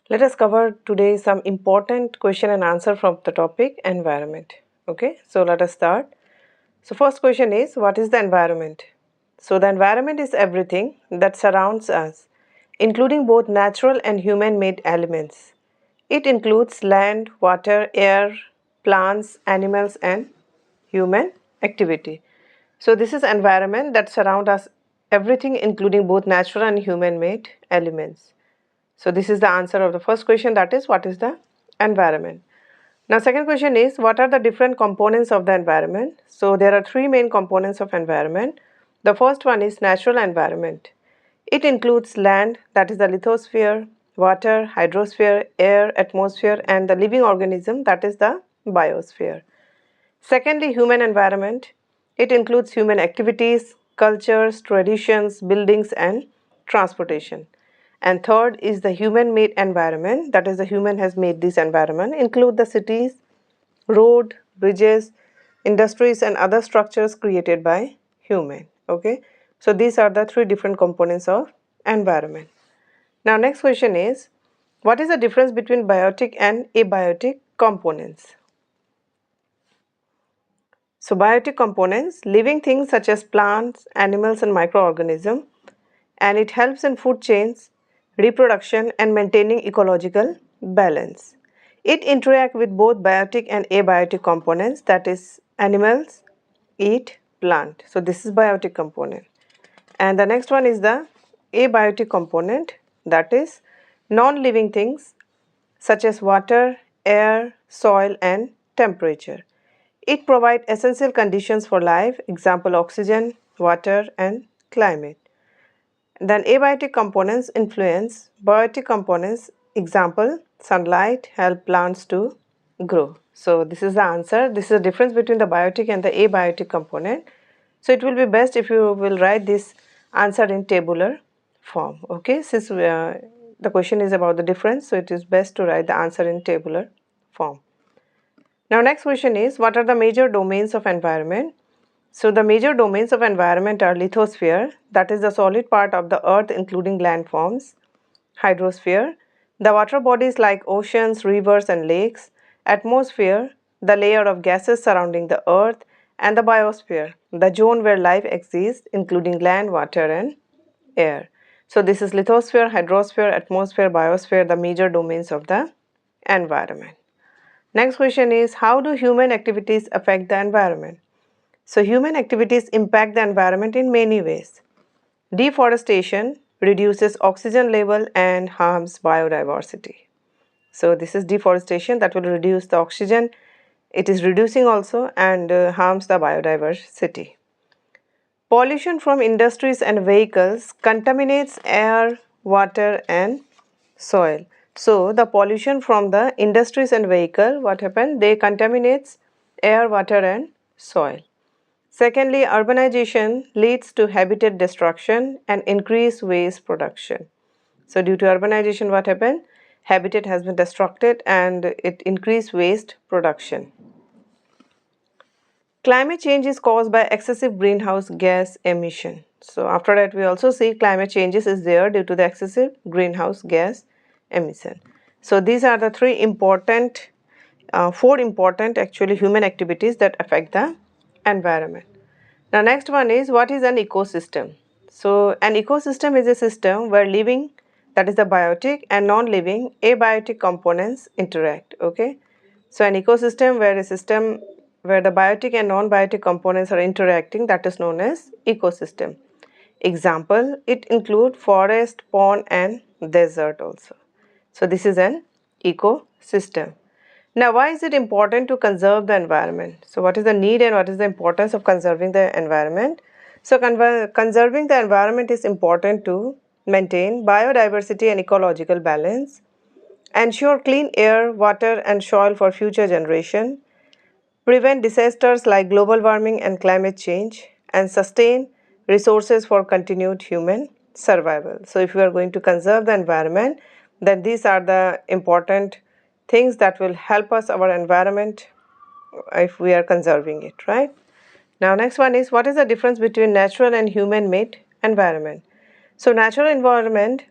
Let us cover today some important question and answer from the topic environment. Okay, so let us start. So first question is, what is the environment? So the environment is everything that surrounds us, including both natural and human-made elements. It includes land, water, air, plants, animals and human activity. So this is environment that surround us, everything including both natural and human-made elements. So this is the answer of the first question, that is, what is the environment? Now second question is, what are the different components of the environment? So there are three main components of environment. The first one is natural environment. It includes land, that is the lithosphere, water, hydrosphere, air, atmosphere and the living organism, that is the biosphere. Secondly, human environment. It includes human activities, cultures, traditions, buildings and transportation. And third is the human-made environment, that is the human has made this environment, include the cities, road, bridges, industries and other structures created by human. Okay, so these are the three different components of environment. Now next question is, what is the difference between biotic and abiotic components? So biotic components, living things such as plants, animals and microorganisms, and it helps in food chains, reproduction and maintaining ecological balance. It interacts with both biotic and abiotic components, that is animals eat plant. So this is biotic component. And the next one is the abiotic component, that is non-living things such as water, air, soil and temperature. It provides essential conditions for life, example oxygen, water and climate. Then abiotic components influence biotic components, example sunlight help plants to grow. So this is the answer. This is the difference between the biotic and the abiotic component. So it will be best if you will write this answer in tabular form. Okay, since the question is about the difference, so it is best to write the answer in tabular form. Now next question is, what are the major domains of environment? So the major domains of environment are lithosphere, that is the solid part of the earth including landforms, hydrosphere, the water bodies like oceans, rivers and lakes, atmosphere, the layer of gases surrounding the earth, and the biosphere, the zone where life exists including land, water and air. So this is lithosphere, hydrosphere, atmosphere, biosphere, the major domains of the environment. Next question is, how do human activities affect the environment? So human activities impact the environment in many ways. Deforestation reduces oxygen level and harms biodiversity. So this is deforestation that will reduce the oxygen. It is reducing also and harms the biodiversity. Pollution from industries and vehicles contaminates air, water and soil. So the pollution from the industries and vehicle, what happen? They contaminates air, water and soil. Secondly, urbanization leads to habitat destruction and increased waste production. So due to urbanization, what happened? Habitat has been destructed and it increased waste production. Climate change is caused by excessive greenhouse gas emission. So after that, we also see climate changes is there due to the excessive greenhouse gas emission. So these are the four important actually human activities that affect the environment. Now next one is, what is an ecosystem? So an ecosystem is a system where living, that is the biotic, and non-living abiotic components interact. Okay, so an ecosystem where a system where the biotic and non-biotic components are interacting, that is known as ecosystem. Example, it include forest, pond and desert also. So this is an ecosystem. Now, why is it important to conserve the environment? So what is the need and what is the importance of conserving the environment? So conserving the environment is important to maintain biodiversity and ecological balance, ensure clean air, water and soil for future generation, prevent disasters like global warming and climate change, and sustain resources for continued human survival. So if we are going to conserve the environment, then these are the important things that will help us our environment if we are conserving it, right? Now next one is, what is the difference between natural and human made environment? So natural environment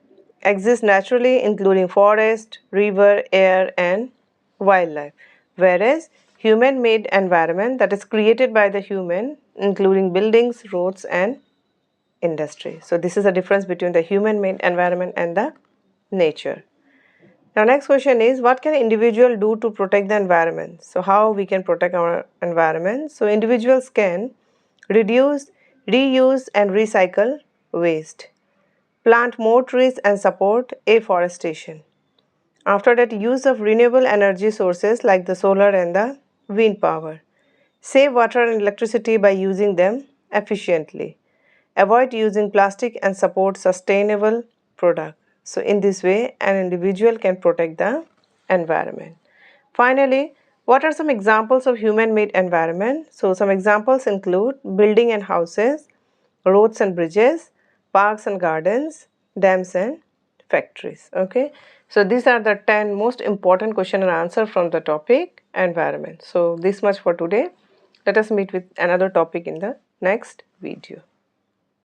exist naturally, including forest, river, air, and wildlife, whereas human-made environment, that is created by the human, including buildings, roads, and industry. So this is the difference between the human-made environment and the nature. Now next question is, what can individual do to protect the environment? So how we can protect our environment? So individuals can reduce, reuse and recycle waste, plant more trees and support afforestation. After that, use of renewable energy sources like the solar and the wind power. Save water and electricity by using them efficiently. Avoid using plastic and support sustainable products. So in this way, an individual can protect the environment. Finally, what are some examples of human-made environment? So some examples include building and houses, roads and bridges, parks and gardens, dams and factories. Okay, so these are the 10 most important question and answer from the topic environment. So this much for today. Let us meet with another topic in the next video.